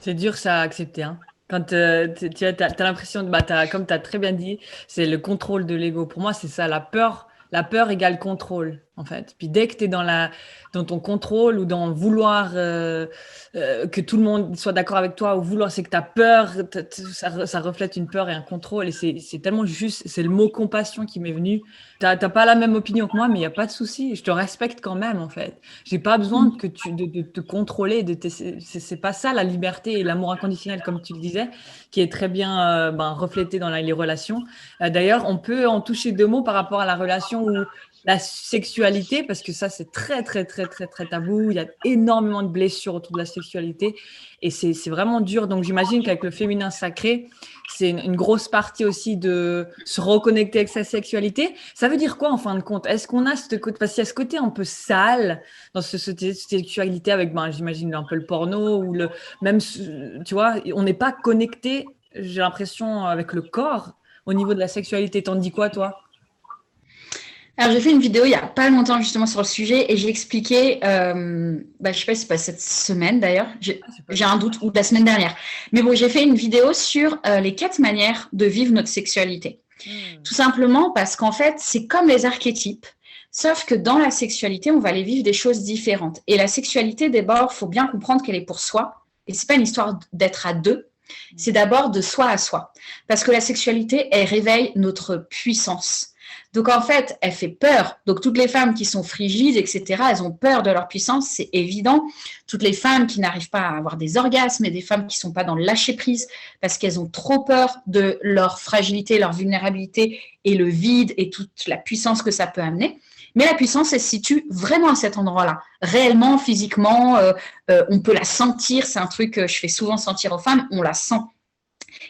Speaker 1: C'est dur ça à accepter, hein. Quand tu as l'impression, comme tu as très bien dit, c'est le contrôle de l'ego. Pour moi, c'est ça, la peur égale contrôle. en fait. Puis dès que tu es dans ton contrôle ou dans vouloir que tout le monde soit d'accord avec toi ou vouloir, c'est que tu as peur, ça reflète une peur et un contrôle. Et c'est tellement juste, c'est le mot compassion qui m'est venu. Tu n'as pas la même opinion que moi, mais il n'y a pas de souci. Je te respecte quand même, en fait. J'ai pas besoin de te contrôler. C'est pas ça la liberté et l'amour inconditionnel, comme tu le disais, qui est très bien reflété dans les relations. D'ailleurs, on peut en toucher deux mots par rapport à la relation où la sexualité, parce que ça, c'est très, très, très, très, très tabou. Il y a énormément de blessures autour de la sexualité et c'est vraiment dur. Donc, j'imagine qu'avec le féminin sacré, c'est une grosse partie aussi de se reconnecter avec sa sexualité. Ça veut dire quoi, en fin de compte? Est-ce qu'on a ce côté, parce qu'il y a ce côté un peu sale dans cette sexualité avec, j'imagine, un peu le porno ou même, tu vois, on n'est pas connecté, j'ai l'impression, avec le corps au niveau de la sexualité. T'en dis quoi, toi?
Speaker 2: Alors, j'ai fait une vidéo il n'y a pas longtemps justement sur le sujet et j'ai expliqué, je ne sais pas si c'est pas cette semaine d'ailleurs, j'ai un doute, ou la semaine dernière. Mais bon, j'ai fait une vidéo sur les 4 manières de vivre notre sexualité. Tout simplement parce qu'en fait, c'est comme les archétypes, sauf que dans la sexualité, on va aller vivre des choses différentes. Et la sexualité, d'abord, il faut bien comprendre qu'elle est pour soi. Et ce n'est pas une histoire d'être à deux, c'est d'abord de soi à soi. Parce que la sexualité, elle réveille notre puissance. Donc, en fait, elle fait peur. Donc, toutes les femmes qui sont frigides, etc., elles ont peur de leur puissance, c'est évident. Toutes les femmes qui n'arrivent pas à avoir des orgasmes et des femmes qui ne sont pas dans le lâcher-prise parce qu'elles ont trop peur de leur fragilité, leur vulnérabilité et le vide et toute la puissance que ça peut amener. Mais la puissance, elle se situe vraiment à cet endroit-là. Réellement, physiquement, on peut la sentir. C'est un truc que je fais souvent sentir aux femmes. On la sent.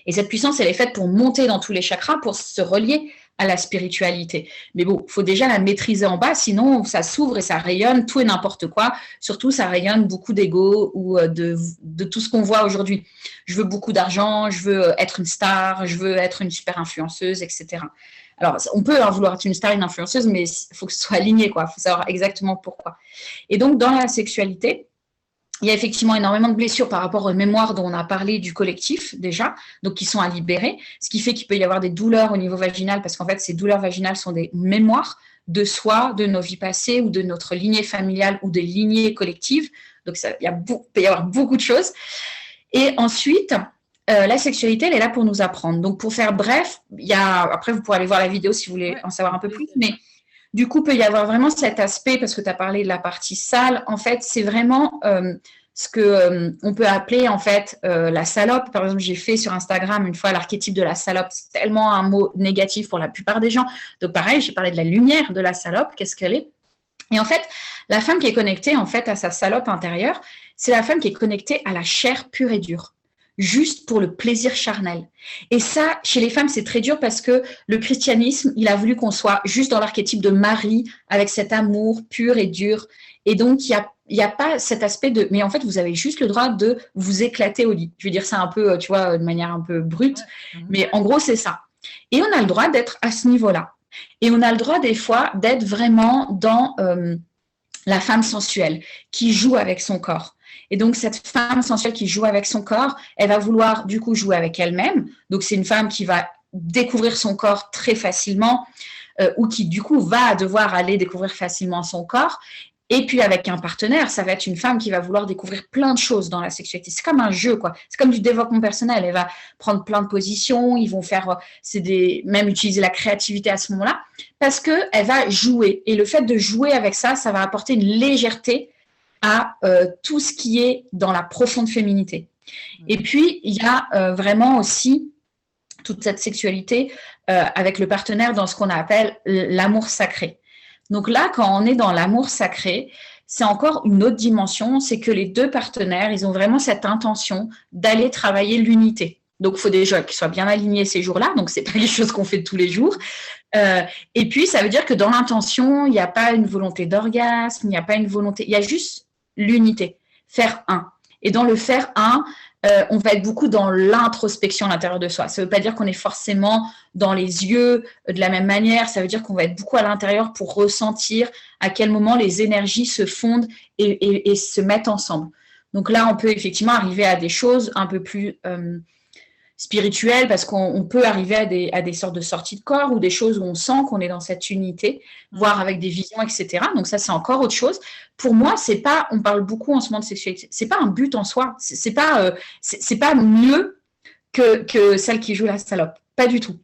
Speaker 2: Et cette puissance, elle est faite pour monter dans tous les chakras, pour se relier à la spiritualité. Mais bon, il faut déjà la maîtriser en bas, sinon ça s'ouvre et ça rayonne tout et n'importe quoi. Surtout, ça rayonne beaucoup d'ego ou de tout ce qu'on voit aujourd'hui. Je veux beaucoup d'argent, je veux être une star, je veux être une super influenceuse, etc. Alors, on peut vouloir être une star, une influenceuse, mais il faut que ce soit aligné, quoi. Il faut savoir exactement pourquoi. Et donc, dans la sexualité, il y a effectivement énormément de blessures par rapport aux mémoires dont on a parlé du collectif déjà, donc qui sont à libérer, ce qui fait qu'il peut y avoir des douleurs au niveau vaginal, parce qu'en fait, ces douleurs vaginales sont des mémoires de soi, de nos vies passées ou de notre lignée familiale ou des lignées collectives. Donc, il peut y avoir beaucoup de choses. Et ensuite, la sexualité, elle est là pour nous apprendre. Donc, pour faire bref, après, vous pourrez aller voir la vidéo si vous voulez en savoir un peu plus, mais du coup, il peut y avoir vraiment cet aspect, parce que tu as parlé de la partie sale. En fait, c'est vraiment ce qu'on peut appeler en fait la salope. Par exemple, j'ai fait sur Instagram une fois l'archétype de la salope. C'est tellement un mot négatif pour la plupart des gens. Donc, pareil, j'ai parlé de la lumière de la salope. Qu'est-ce qu'elle est? Et en fait, la femme qui est connectée en fait à sa salope intérieure, c'est la femme qui est connectée à la chair pure et dure, juste pour le plaisir charnel. Et ça, chez les femmes, c'est très dur parce que le christianisme, il a voulu qu'on soit juste dans l'archétype de Marie, avec cet amour pur et dur. Et donc, il y a pas cet aspect de... Mais en fait, vous avez juste le droit de vous éclater au lit. Je veux dire ça un peu, tu vois, de manière un peu brute. Mais en gros, c'est ça. Et on a le droit d'être à ce niveau-là. Et on a le droit, des fois, d'être vraiment dans la femme sensuelle qui joue avec son corps. Et donc, cette femme sensuelle qui joue avec son corps, elle va vouloir du coup jouer avec elle-même. Donc, c'est une femme qui va découvrir son corps très facilement ou qui du coup va devoir aller découvrir facilement son corps. Et puis, avec un partenaire, ça va être une femme qui va vouloir découvrir plein de choses dans la sexualité. C'est comme un jeu, quoi. C'est comme du développement personnel. Elle va prendre plein de positions. Ils vont faire, même utiliser la créativité à ce moment-là parce qu'elle va jouer. Et le fait de jouer avec ça, ça va apporter une légèreté à tout ce qui est dans la profonde féminité. Et puis, il y a vraiment aussi toute cette sexualité avec le partenaire dans ce qu'on appelle l'amour sacré. Donc là, quand on est dans l'amour sacré, c'est encore une autre dimension, c'est que les deux partenaires, ils ont vraiment cette intention d'aller travailler l'unité. Donc, il faut déjà qu'ils soient bien alignés ces jours-là, donc ce n'est pas quelque chose qu'on fait tous les jours. Et puis, ça veut dire que dans l'intention, il n'y a pas une volonté d'orgasme, il n'y a pas une volonté, il y a juste l'unité, faire un. Et dans le faire un, on va être beaucoup dans l'introspection à l'intérieur de soi. Ça ne veut pas dire qu'on est forcément dans les yeux de la même manière, ça veut dire qu'on va être beaucoup à l'intérieur pour ressentir à quel moment les énergies se fondent et se mettent ensemble. Donc là, on peut effectivement arriver à des choses un peu plus spirituelles, parce qu'on peut arriver à des sortes de sorties de corps ou des choses où on sent qu'on est dans cette unité, voire avec des visions, etc. Donc ça, c'est encore autre chose. Pour moi, c'est pas, on parle beaucoup en ce moment de sexualité, c'est pas un but en soi. C'est pas mieux que celle qui joue la salope. Pas du tout.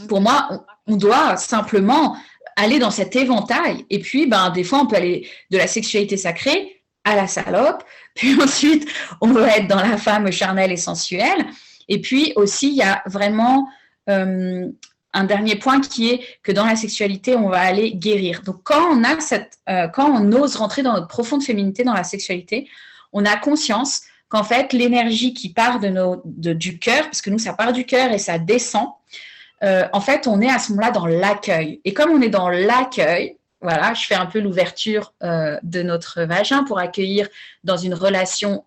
Speaker 2: Pour moi, on doit simplement aller dans cet éventail. Et puis, des fois, on peut aller de la sexualité sacrée à la salope. Puis ensuite, on va être dans la femme charnelle et sensuelle. Et puis aussi, il y a vraiment un dernier point qui est que dans la sexualité, on va aller guérir. Donc, quand on ose rentrer dans notre profonde féminité dans la sexualité, on a conscience qu'en fait, l'énergie qui part du cœur, parce que nous, ça part du cœur et ça descend, en fait, on est à ce moment-là dans l'accueil. Et comme on est dans l'accueil, voilà, je fais un peu l'ouverture de notre vagin pour accueillir dans une relation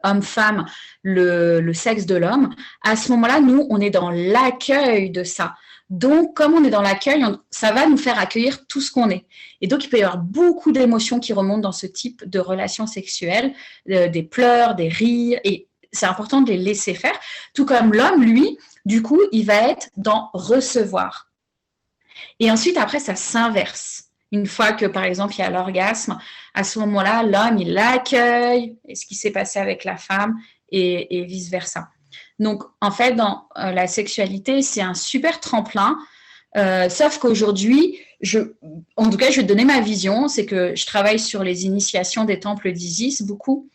Speaker 2: homme-femme le sexe de l'homme. À ce moment-là, nous, on est dans l'accueil de ça. Donc, comme on est dans l'accueil, ça va nous faire accueillir tout ce qu'on est. Et donc, il peut y avoir beaucoup d'émotions qui remontent dans ce type de relations sexuelles, des pleurs, des rires, et c'est important de les laisser faire. Tout comme l'homme, lui, du coup, il va être dans recevoir. Et ensuite, après, ça s'inverse. Une fois que, par exemple, il y a l'orgasme, à ce moment-là, l'homme, il accueille ce qui s'est passé avec la femme et vice-versa. Donc, en fait, dans la sexualité, c'est un super tremplin, sauf qu'aujourd'hui, en tout cas, je vais te donner ma vision, c'est que je travaille sur les initiations des temples d'Isis beaucoup.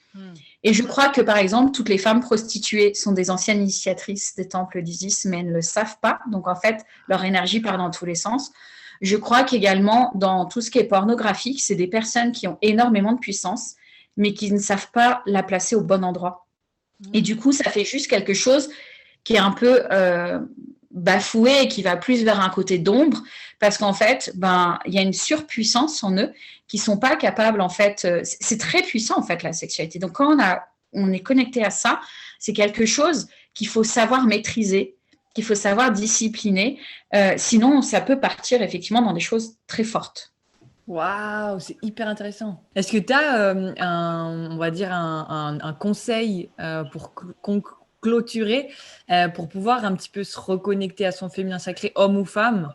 Speaker 2: Et je crois que, par exemple, toutes les femmes prostituées sont des anciennes initiatrices des temples d'Isis, mais elles ne le savent pas. Donc, en fait, leur énergie part dans tous les sens. Je crois qu'également, dans tout ce qui est pornographique, c'est des personnes qui ont énormément de puissance, mais qui ne savent pas la placer au bon endroit. Et du coup, ça fait juste quelque chose qui est un peu bafoué et qui va plus vers un côté d'ombre, parce qu'en fait, il y a une surpuissance en eux qui ne sont pas capables, en fait, c'est très puissant, en fait, la sexualité. Donc, quand on est connecté à ça, c'est quelque chose qu'il faut savoir maîtriser, qu'il faut savoir discipliner, sinon, ça peut partir effectivement dans des choses très fortes.
Speaker 1: Waouh, c'est hyper intéressant. Est-ce que tu as on va dire un conseil pour clôturer, pour pouvoir un petit peu se reconnecter à son féminin sacré, homme ou femme?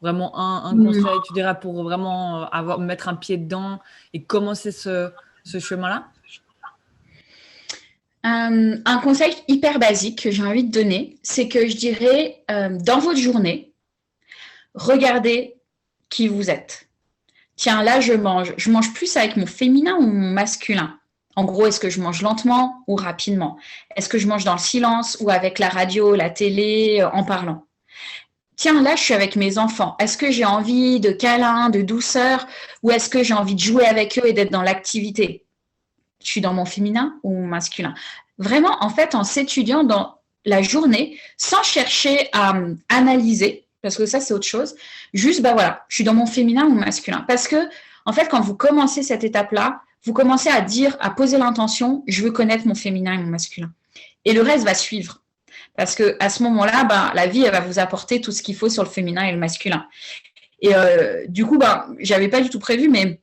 Speaker 1: Vraiment un conseil, tu diras, pour vraiment mettre un pied dedans et commencer ce chemin-là?
Speaker 2: Un conseil hyper basique que j'ai envie de donner, c'est que je dirais, dans votre journée, regardez qui vous êtes. Tiens, là, je mange plus avec mon féminin ou mon masculin? En gros, est-ce que je mange lentement ou rapidement? Est-ce que je mange dans le silence ou avec la radio, la télé, en parlant? Tiens, là, je suis avec mes enfants. Est-ce que j'ai envie de câlin, de douceur, ou est-ce que j'ai envie de jouer avec eux et d'être dans l'activité? Je suis dans mon féminin ou mon masculin? Vraiment, en fait, en s'étudiant dans la journée, sans chercher à analyser, parce que ça, c'est autre chose. Juste, voilà, je suis dans mon féminin ou masculin. Parce que, en fait, quand vous commencez cette étape-là, vous commencez à poser l'intention, je veux connaître mon féminin et mon masculin. Et le reste va suivre. Parce qu'à ce moment-là, la vie, elle va vous apporter tout ce qu'il faut sur le féminin et le masculin. Et du coup, j'avais pas du tout prévu, mais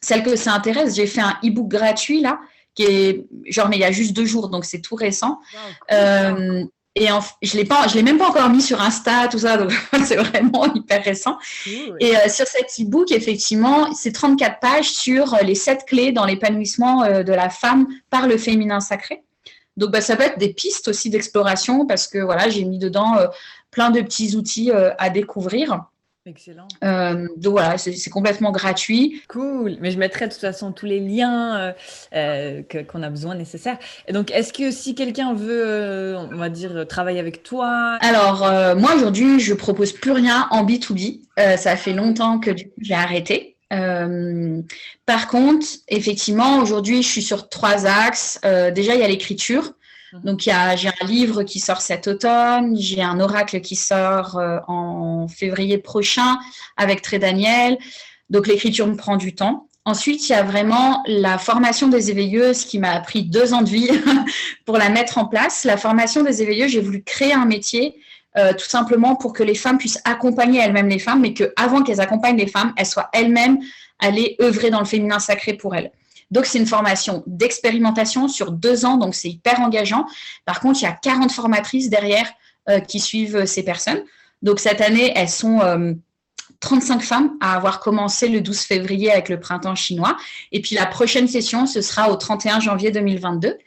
Speaker 2: celle que ça intéresse, j'ai fait un e-book gratuit, là, qui est genre, mais il y a juste 2 jours, donc c'est tout récent. Wow. Et je l'ai même pas encore mis sur Insta, tout ça, donc c'est vraiment hyper récent. Oui. Et sur cet e-book, effectivement, c'est 34 pages sur les 7 clés dans l'épanouissement de la femme par le féminin sacré. Donc, ça peut être des pistes aussi d'exploration parce que voilà, j'ai mis dedans plein de petits outils à découvrir.
Speaker 1: Excellent.
Speaker 2: Donc voilà, c'est complètement gratuit.
Speaker 1: Cool, mais je mettrai de toute façon tous les liens qu'on a besoin nécessaires. Et donc, est-ce que si quelqu'un veut, on va dire, travailler avec toi?
Speaker 2: Alors, moi aujourd'hui, je propose plus rien en B2B. Ça fait longtemps que du coup, j'ai arrêté. Par contre, effectivement, aujourd'hui, je suis sur 3 axes. Déjà, il y a l'écriture. Donc, j'ai un livre qui sort cet automne, j'ai un oracle qui sort en février prochain avec Très Daniel. Donc, l'écriture me prend du temps. Ensuite, il y a vraiment la formation des éveilleuses qui m'a pris 2 ans de vie pour la mettre en place. La formation des éveilleuses, j'ai voulu créer un métier tout simplement pour que les femmes puissent accompagner elles-mêmes les femmes, mais qu'avant qu'elles accompagnent les femmes, elles soient elles-mêmes allées œuvrer dans le féminin sacré pour elles. Donc, c'est une formation d'expérimentation sur 2 ans, donc c'est hyper engageant. Par contre, il y a 40 formatrices derrière qui suivent ces personnes. Donc, cette année, elles sont 35 femmes à avoir commencé le 12 février avec le printemps chinois. Et puis, la prochaine session, ce sera au 31 janvier 2022.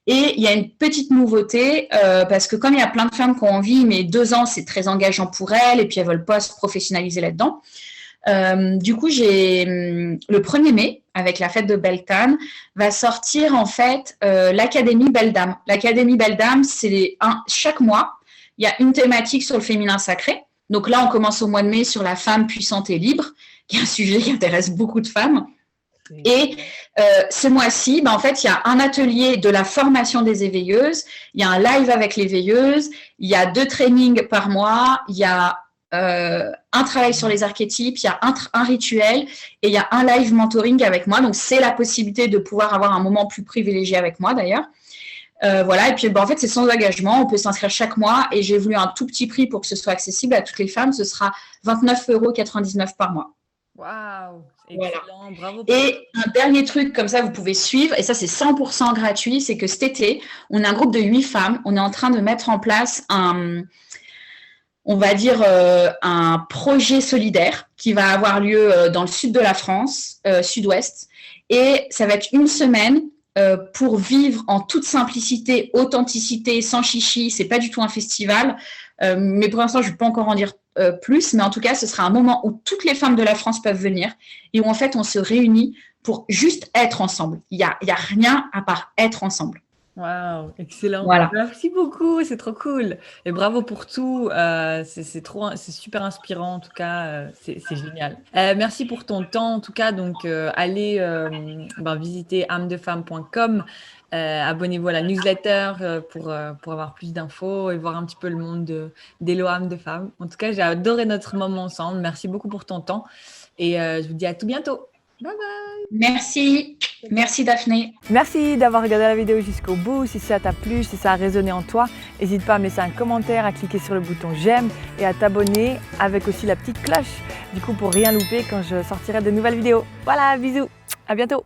Speaker 2: Et il y a une petite nouveauté, parce que comme il y a plein de femmes qui ont envie, mais 2 ans, c'est très engageant pour elles, et puis elles ne veulent pas se professionnaliser là-dedans. Du coup, le 1er mai, avec la fête de Beltane, va sortir en fait l'Académie Belle Dame. L'Académie Belle Dame, c'est chaque mois, il y a une thématique sur le féminin sacré. Donc là, on commence au mois de mai sur la femme puissante et libre, qui est un sujet qui intéresse beaucoup de femmes. Et ce mois-ci, en fait, il y a un atelier de la formation des éveilleuses, il y a un live avec les veilleuses, il y a 2 trainings par mois, il y a un travail sur les archétypes, il y a un rituel et il y a un live mentoring avec moi. Donc, c'est la possibilité de pouvoir avoir un moment plus privilégié avec moi, d'ailleurs. Voilà, et puis en fait, c'est sans engagement, on peut s'inscrire chaque mois et j'ai voulu un tout petit prix pour que ce soit accessible à toutes les femmes, ce sera 29,99 € par mois.
Speaker 1: Waouh, excellent, bravo.
Speaker 2: Et un dernier truc, comme ça, vous pouvez suivre, et ça, c'est 100% gratuit, c'est que cet été, on a un groupe de 8 femmes, on est en train de mettre en place on va dire, un projet solidaire qui va avoir lieu dans le sud de la France, sud-ouest, et ça va être une semaine pour vivre en toute simplicité, authenticité, sans chichi. C'est pas du tout un festival, mais pour l'instant, je ne vais pas encore en dire plus, mais en tout cas, ce sera un moment où toutes les femmes de la France peuvent venir et où en fait, on se réunit pour juste être ensemble. Il y a rien à part être ensemble.
Speaker 1: Waouh, excellent.
Speaker 2: Voilà.
Speaker 1: Merci beaucoup, c'est trop cool. Et bravo pour tout. C'est super inspirant en tout cas. C'est génial. Merci pour ton temps en tout cas. Donc allez visiter amedefemme.com. Abonnez-vous à la newsletter pour avoir plus d'infos et voir un petit peu le monde d'Hello Âme de Femme. En tout cas, j'ai adoré notre moment ensemble. Merci beaucoup pour ton temps et je vous dis à tout bientôt. Bye bye.
Speaker 2: Merci Daphné.
Speaker 1: Merci d'avoir regardé la vidéo jusqu'au bout. Si ça t'a plu, si ça a résonné en toi, n'hésite pas à me laisser un commentaire, à cliquer sur le bouton j'aime et à t'abonner avec aussi la petite cloche, du coup pour rien louper quand je sortirai de nouvelles vidéos. Voilà, bisous, à bientôt.